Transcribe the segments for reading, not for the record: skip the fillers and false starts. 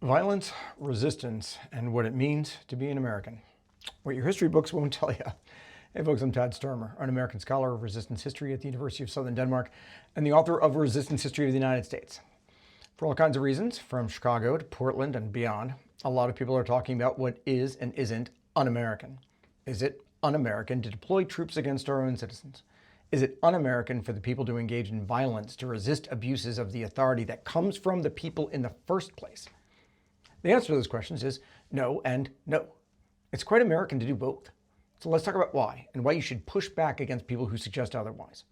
Violence, resistance, and what it means to be an American. What your history books won't tell you. Hey folks, I'm Tad Sturmer, an American scholar of resistance history at the University of Southern Denmark and the author of Resistance History of the United States. For all kinds of reasons, from Chicago to Portland and beyond, a lot of people are talking about what is and isn't un-American. Is it un-American to deploy troops against our own citizens? Is it un-American for the people to engage in violence to resist abuses of the authority that comes from the people in the first place? The answer to those questions is no and no. It's quite American to do both. So let's talk about why and why you should push back against people who suggest otherwise.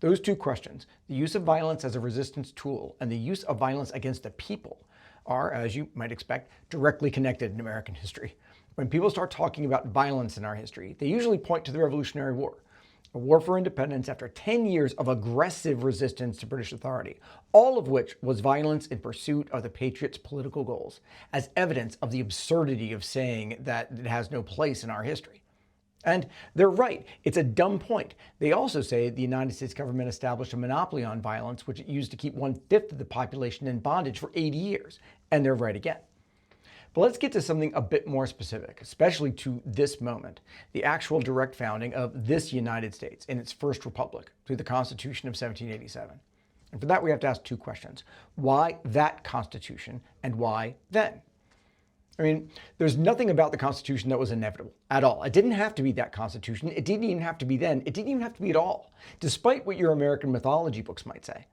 Those two questions, the use of violence as a resistance tool and the use of violence against the people, are, as you might expect, directly connected in American history. When people start talking about violence in our history, they usually point to the Revolutionary War, a war for independence after 10 years of aggressive resistance to British authority, all of which was violence in pursuit of the Patriots' political goals, as evidence of the absurdity of saying that it has no place in our history. And they're right. It's a dumb point. They also say the United States government established a monopoly on violence, which it used to keep 1/5 of the population in bondage for 80 years. And they're right again. But let's get to something a bit more specific, especially to this moment, the actual direct founding of this United States in its first republic through the Constitution of 1787. And for that, we have to ask two questions. Why that Constitution and why then? I mean, there's nothing about the Constitution that was inevitable at all. It didn't have to be that Constitution. It didn't even have to be then. It didn't even have to be at all, despite what your American mythology books might say.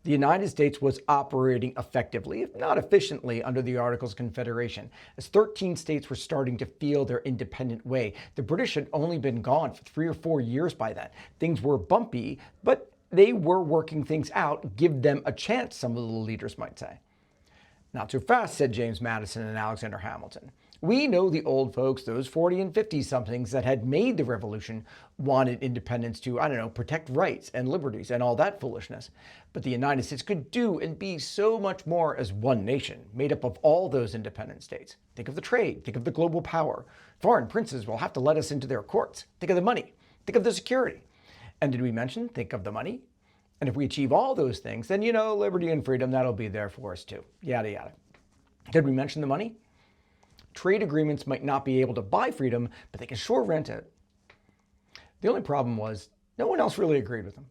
The United States was operating effectively, if not efficiently, under the Articles of Confederation, as 13 states were starting to feel their independent way. The British had only been gone for 3 or 4 years by then. Things were bumpy, but they were working things out. Give them a chance, some of the leaders might say. Not too fast, said James Madison and Alexander Hamilton. We know the old folks, those 40 and 50-somethings that had made the revolution, wanted independence to, protect rights and liberties and all that foolishness. But the United States could do and be so much more as one nation, made up of all those independent states. Think of the trade, think of the global power. Foreign princes will have to let us into their courts. Think of the money, think of the security. And did we mention, think of the money? And if we achieve all those things, then, liberty and freedom, that'll be there for us too. Yada, yada. Did we mention the money? Trade agreements might not be able to buy freedom, but they can sure rent it. The only problem was no one else really agreed with them.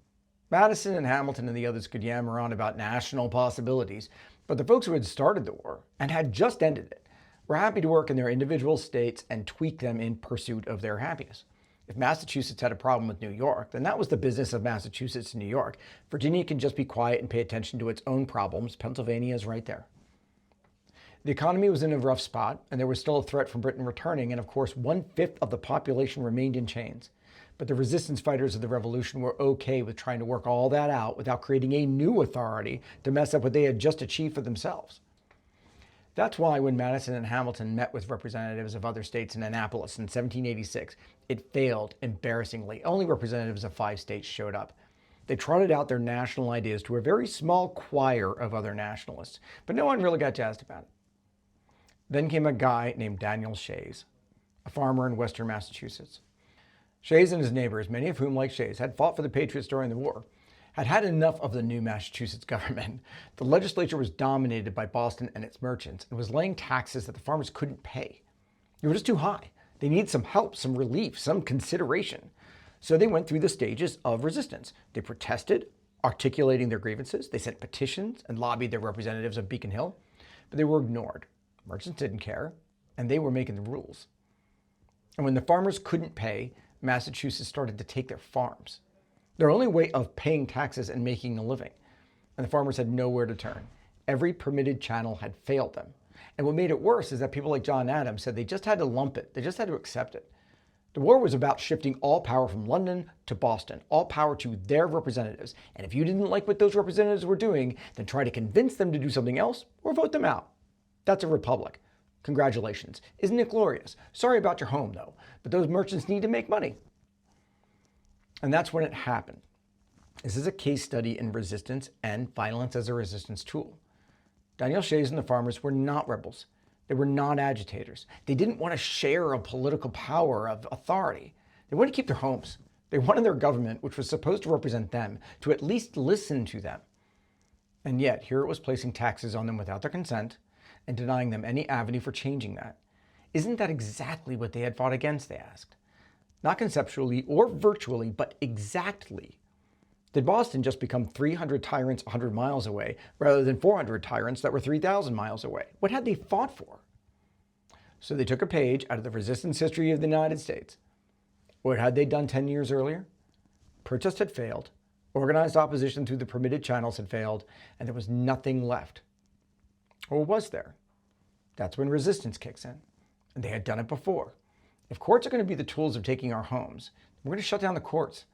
Madison and Hamilton and the others could yammer on about national possibilities, but the folks who had started the war and had just ended it were happy to work in their individual states and tweak them in pursuit of their happiness. If Massachusetts had a problem with New York, then that was the business of Massachusetts and New York. Virginia can just be quiet and pay attention to its own problems. Pennsylvania is right there. The economy was in a rough spot, and there was still a threat from Britain returning, and of course 1/5 of the population remained in chains. But the resistance fighters of the revolution were okay with trying to work all that out without creating a new authority to mess up what they had just achieved for themselves. That's why when Madison and Hamilton met with representatives of other states in Annapolis in 1786, it failed embarrassingly. Only representatives of 5 states showed up. They trotted out their national ideas to a very small choir of other nationalists, but no one really got jazzed about it. Then came a guy named Daniel Shays, a farmer in western Massachusetts. Shays and his neighbors, many of whom, like Shays, had fought for the Patriots during the war, had had enough of the new Massachusetts government. The legislature was dominated by Boston and its merchants and was laying taxes that the farmers couldn't pay. They were just too high. They needed some help, some relief, some consideration. So they went through the stages of resistance. They protested, articulating their grievances. They sent petitions and lobbied their representatives on Beacon Hill, but they were ignored. Merchants didn't care, and they were making the rules. And when the farmers couldn't pay, Massachusetts started to take their farms. Their only way of paying taxes and making a living. And the farmers had nowhere to turn. Every permitted channel had failed them. And what made it worse is that people like John Adams said they just had to lump it. They just had to accept it. The war was about shifting all power from London to Boston, all power to their representatives. And if you didn't like what those representatives were doing, then try to convince them to do something else or vote them out. That's a republic. Congratulations. Isn't it glorious? Sorry about your home, though, but those merchants need to make money. And that's when it happened. This is a case study in resistance and violence as a resistance tool. Daniel Shays and the farmers were not rebels. They were not agitators. They didn't want to share a political power of authority. They wanted to keep their homes. They wanted their government, which was supposed to represent them, to at least listen to them. And yet, here it was placing taxes on them without their consent, and denying them any avenue for changing that. Isn't that exactly what they had fought against, they asked. Not conceptually or virtually, but exactly. Did Boston just become 300 tyrants 100 miles away rather than 400 tyrants that were 3,000 miles away? What had they fought for? So they took a page out of the resistance history of the United States. What had they done 10 years earlier? Protest had failed, organized opposition through the permitted channels had failed, and there was nothing left. Or was there? That's when resistance kicks in. And they had done it before. If courts are going to be the tools of taking our homes, we're going to shut down the courts.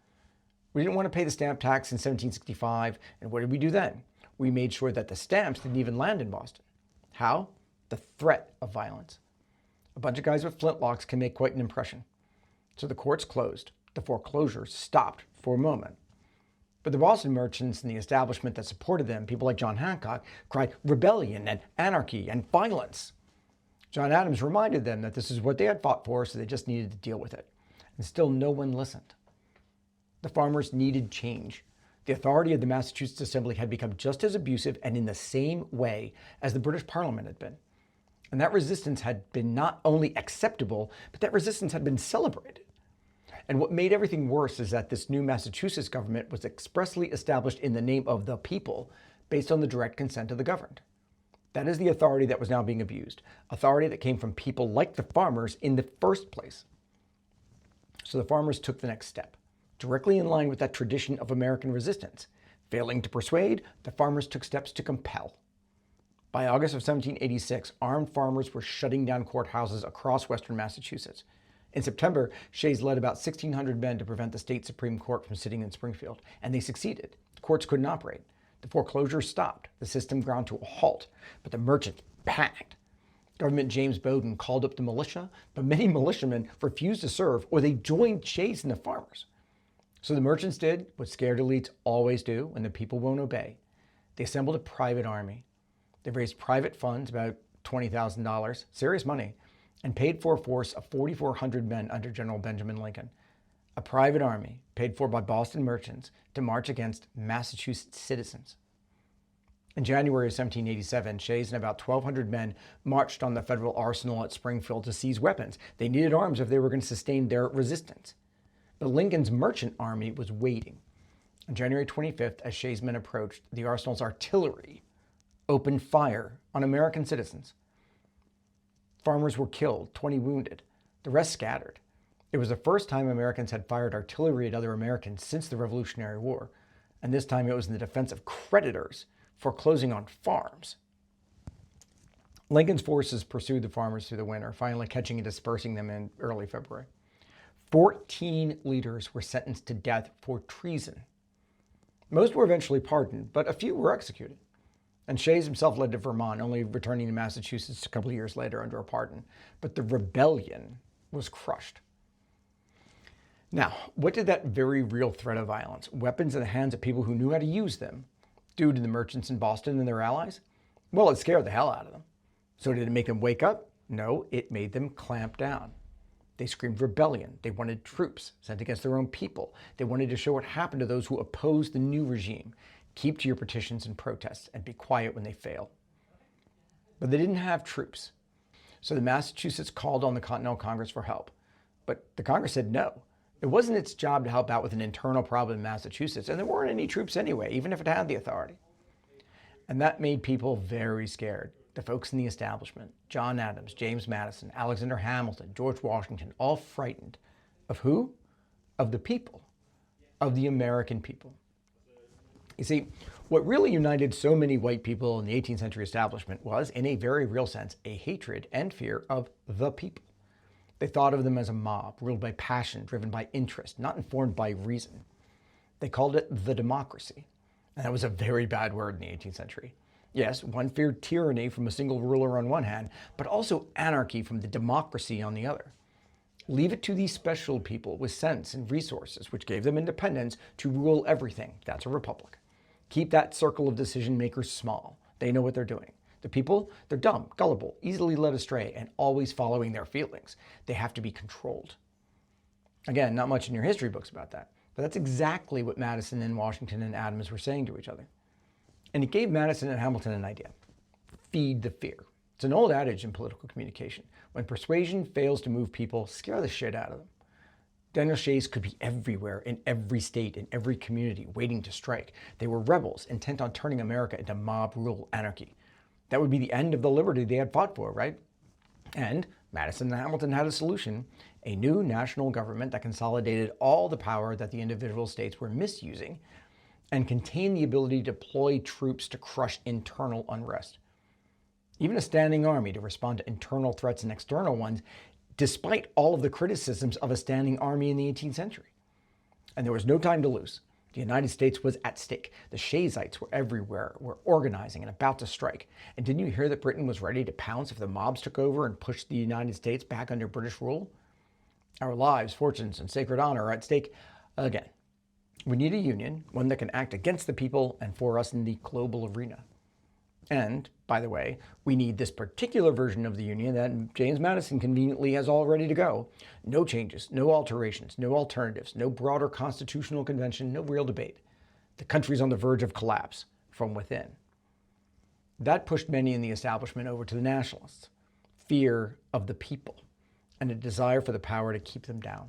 We didn't want to pay the stamp tax in 1765, and what did we do then? We made sure that the stamps didn't even land in Boston. How? The threat of violence. A bunch of guys with flintlocks can make quite an impression. So the courts closed. The foreclosures stopped for a moment. But the Boston merchants and the establishment that supported them, people like John Hancock, cried rebellion and anarchy and violence. John Adams reminded them that this is what they had fought for, so they just needed to deal with it. And still no one listened. The farmers needed change. The authority of the Massachusetts Assembly had become just as abusive and in the same way as the British Parliament had been. And that resistance had been not only acceptable, but that resistance had been celebrated. And what made everything worse is that this new Massachusetts government was expressly established in the name of the people, based on the direct consent of the governed. That is the authority that was now being abused, authority that came from people like the farmers in the first place. So the farmers took the next step, directly in line with that tradition of American resistance. Failing to persuade, the farmers took steps to compel. By August of 1786, armed farmers were shutting down courthouses across western Massachusetts. In September, Shays led about 1,600 men to prevent the state Supreme Court from sitting in Springfield, and they succeeded. The courts couldn't operate. The foreclosures stopped. The system ground to a halt, but the merchants panicked. Government James Bowdoin called up the militia, but many militiamen refused to serve, or they joined Shays and the farmers. So the merchants did what scared elites always do when the people won't obey. They assembled a private army. They raised private funds, about $20,000, serious money, and paid for a force of 4,400 men under General Benjamin Lincoln. A private army paid for by Boston merchants to march against Massachusetts citizens. In January of 1787, Shays and about 1,200 men marched on the federal arsenal at Springfield to seize weapons. They needed arms if they were going to sustain their resistance. But Lincoln's merchant army was waiting. On January 25th, as Shays' men approached, the arsenal's artillery opened fire on American citizens. Farmers were killed, 20 wounded. The rest scattered. It was the first time Americans had fired artillery at other Americans since the Revolutionary War, and this time it was in the defense of creditors foreclosing on farms. Lincoln's forces pursued the farmers through the winter, finally catching and dispersing them in early February. 14 leaders were sentenced to death for treason. Most were eventually pardoned, but a few were executed. And Shays himself led to Vermont, only returning to Massachusetts a couple of years later under a pardon. But the rebellion was crushed. Now, what did that very real threat of violence, weapons in the hands of people who knew how to use them, do to the merchants in Boston and their allies? Well, it scared the hell out of them. So did it make them wake up? No, it made them clamp down. They screamed rebellion. They wanted troops sent against their own people. They wanted to show what happened to those who opposed the new regime. Keep to your petitions and protests and be quiet when they fail. But they didn't have troops. So the Massachusetts called on the Continental Congress for help. But the Congress said no. It wasn't its job to help out with an internal problem in Massachusetts, and there weren't any troops anyway, even if it had the authority. And that made people very scared. The folks in the establishment, John Adams, James Madison, Alexander Hamilton, George Washington, all frightened. Of who? Of the people. Of the American people. You see, what really united so many white people in the 18th century establishment was, in a very real sense, a hatred and fear of the people. They thought of them as a mob, ruled by passion, driven by interest, not informed by reason. They called it the democracy. And that was a very bad word in the 18th century. Yes, one feared tyranny from a single ruler on one hand, but also anarchy from the democracy on the other. Leave it to these special people with sense and resources, which gave them independence, to rule everything. That's a republic. Keep that circle of decision makers small. They know what they're doing. The people, they're dumb, gullible, easily led astray, and always following their feelings. They have to be controlled. Again, not much in your history books about that, but that's exactly what Madison and Washington and Adams were saying to each other. And it gave Madison and Hamilton an idea. Feed the fear. It's an old adage in political communication. When persuasion fails to move people, scare the shit out of them. Daniel Shays could be everywhere, in every state, in every community, waiting to strike. They were rebels, intent on turning America into mob rule anarchy. That would be the end of the liberty they had fought for, right? And Madison and Hamilton had a solution: a new national government that consolidated all the power that the individual states were misusing and contained the ability to deploy troops to crush internal unrest. Even a standing army to respond to internal threats and external ones, despite all of the criticisms of a standing army in the 18th century. And there was no time to lose. The United States was at stake. The Shayites were everywhere, were organizing and about to strike. And didn't you hear that Britain was ready to pounce if the mobs took over and pushed the United States back under British rule? Our lives, fortunes, and sacred honor are at stake again. We need a union, one that can act against the people and for us in the global arena. And, by the way, we need this particular version of the Union that James Madison conveniently has all ready to go. No changes, no alterations, no alternatives, no broader constitutional convention, no real debate. The country's on the verge of collapse from within. That pushed many in the establishment over to the nationalists. Fear of the people and a desire for the power to keep them down.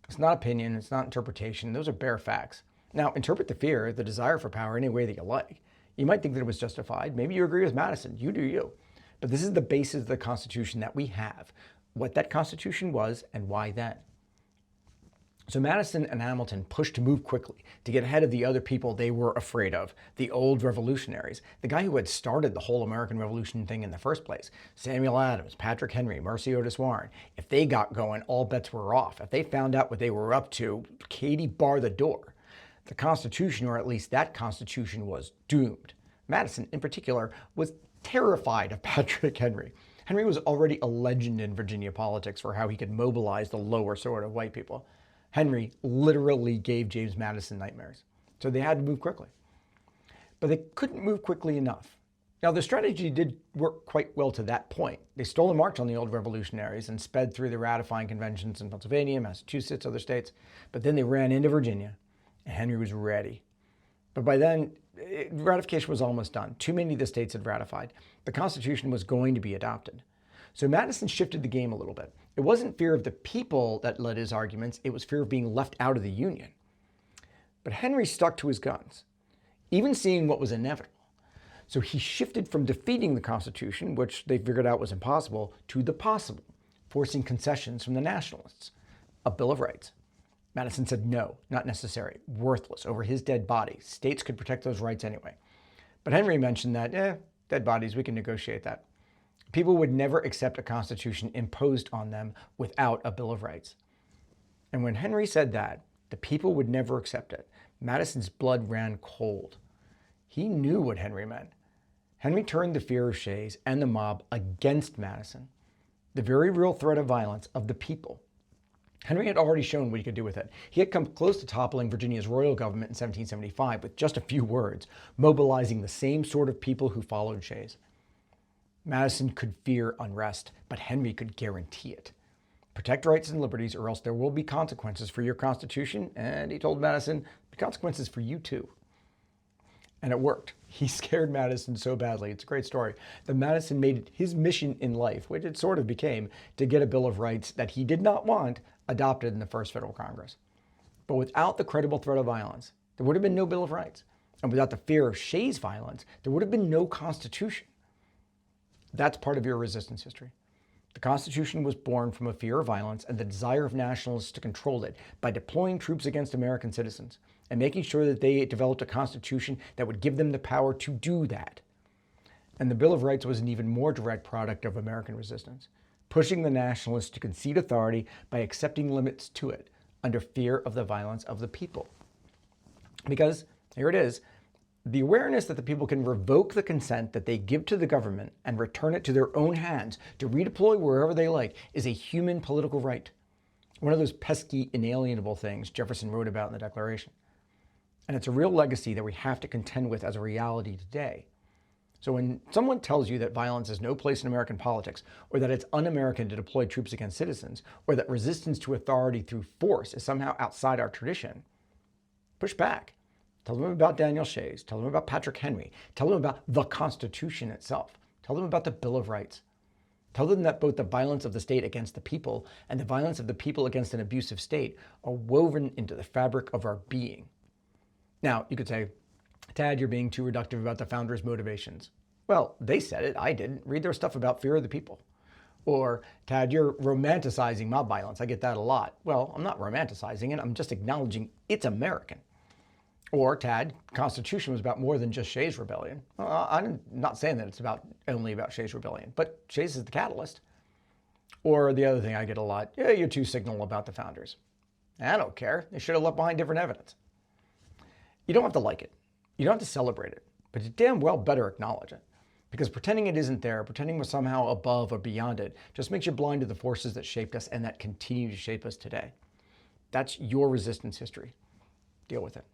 It's not opinion, it's not interpretation, those are bare facts. Now, interpret the fear, the desire for power any way that you like. You might think that it was justified. Maybe you agree with Madison. You do you. But this is the basis of the Constitution that we have. What that Constitution was and why then. So Madison and Hamilton pushed to move quickly to get ahead of the other people they were afraid of, the old revolutionaries, the guy who had started the whole American Revolution thing in the first place, Samuel Adams, Patrick Henry, Mercy Otis Warren. If they got going, all bets were off. If they found out what they were up to, Katie barred the door. The Constitution, or at least that Constitution, was doomed. Madison, in particular, was terrified of Patrick Henry. Henry was already a legend in Virginia politics for how he could mobilize the lower sort of white people. Henry literally gave James Madison nightmares. So they had to move quickly. But they couldn't move quickly enough. Now, the strategy did work quite well to that point. They stole a march on the old revolutionaries and sped through the ratifying conventions in Pennsylvania, Massachusetts, other states. But then they ran into Virginia. Henry was ready. But by then, ratification was almost done. Too many of the states had ratified. The Constitution was going to be adopted. So Madison shifted the game a little bit. It wasn't fear of the people that led his arguments. It was fear of being left out of the Union. But Henry stuck to his guns, even seeing what was inevitable. So he shifted from defeating the Constitution, which they figured out was impossible, to the possible, forcing concessions from the nationalists. A Bill of Rights. Madison said no, not necessary, worthless, over his dead body. States could protect those rights anyway. But Henry mentioned that, dead bodies, we can negotiate that. People would never accept a constitution imposed on them without a Bill of Rights. And when Henry said that, the people would never accept it, Madison's blood ran cold. He knew what Henry meant. Henry turned the fear of Shays and the mob against Madison, the very real threat of violence of the people. Henry had already shown what he could do with it. He had come close to toppling Virginia's royal government in 1775 with just a few words, mobilizing the same sort of people who followed Shays. Madison could fear unrest, but Henry could guarantee it. Protect rights and liberties, or else there will be consequences for your Constitution, and he told Madison, the consequences for you too. And it worked. He scared Madison so badly, it's a great story, that Madison made it his mission in life, which it sort of became, to get a Bill of Rights that he did not want adopted in the first Federal Congress. But without the credible threat of violence, there would have been no Bill of Rights. And without the fear of Shays' violence, there would have been no Constitution. That's part of your resistance history. The Constitution was born from a fear of violence and the desire of nationalists to control it by deploying troops against American citizens and making sure that they developed a Constitution that would give them the power to do that. And the Bill of Rights was an even more direct product of American resistance, pushing the nationalists to concede authority by accepting limits to it under fear of the violence of the people. Because, here it is, the awareness that the people can revoke the consent that they give to the government and return it to their own hands to redeploy wherever they like is a human political right. One of those pesky, inalienable things Jefferson wrote about in the Declaration. And it's a real legacy that we have to contend with as a reality today. So when someone tells you that violence has no place in American politics, or that it's un-American to deploy troops against citizens, or that resistance to authority through force is somehow outside our tradition, push back. Tell them about Daniel Shays. Tell them about Patrick Henry. Tell them about the Constitution itself. Tell them about the Bill of Rights. Tell them that both the violence of the state against the people and the violence of the people against an abusive state are woven into the fabric of our being. Now, you could say, Tad, you're being too reductive about the founders' motivations. Well, they said it, I didn't. Read their stuff about fear of the people. Or, Tad, you're romanticizing mob violence. I get that a lot. Well, I'm not romanticizing it. I'm just acknowledging it's American. Or, Tad, Constitution was about more than just Shays Rebellion. Well, I'm not saying that it's only about Shays Rebellion, but Shays is the catalyst. Or the other thing I get a lot, yeah, you're too signal about the founders. I don't care. They should have left behind different evidence. You don't have to like it. You don't have to celebrate it, but you damn well better acknowledge it. Because pretending it isn't there, pretending we're somehow above or beyond it, just makes you blind to the forces that shaped us and that continue to shape us today. That's your resistance history. Deal with it.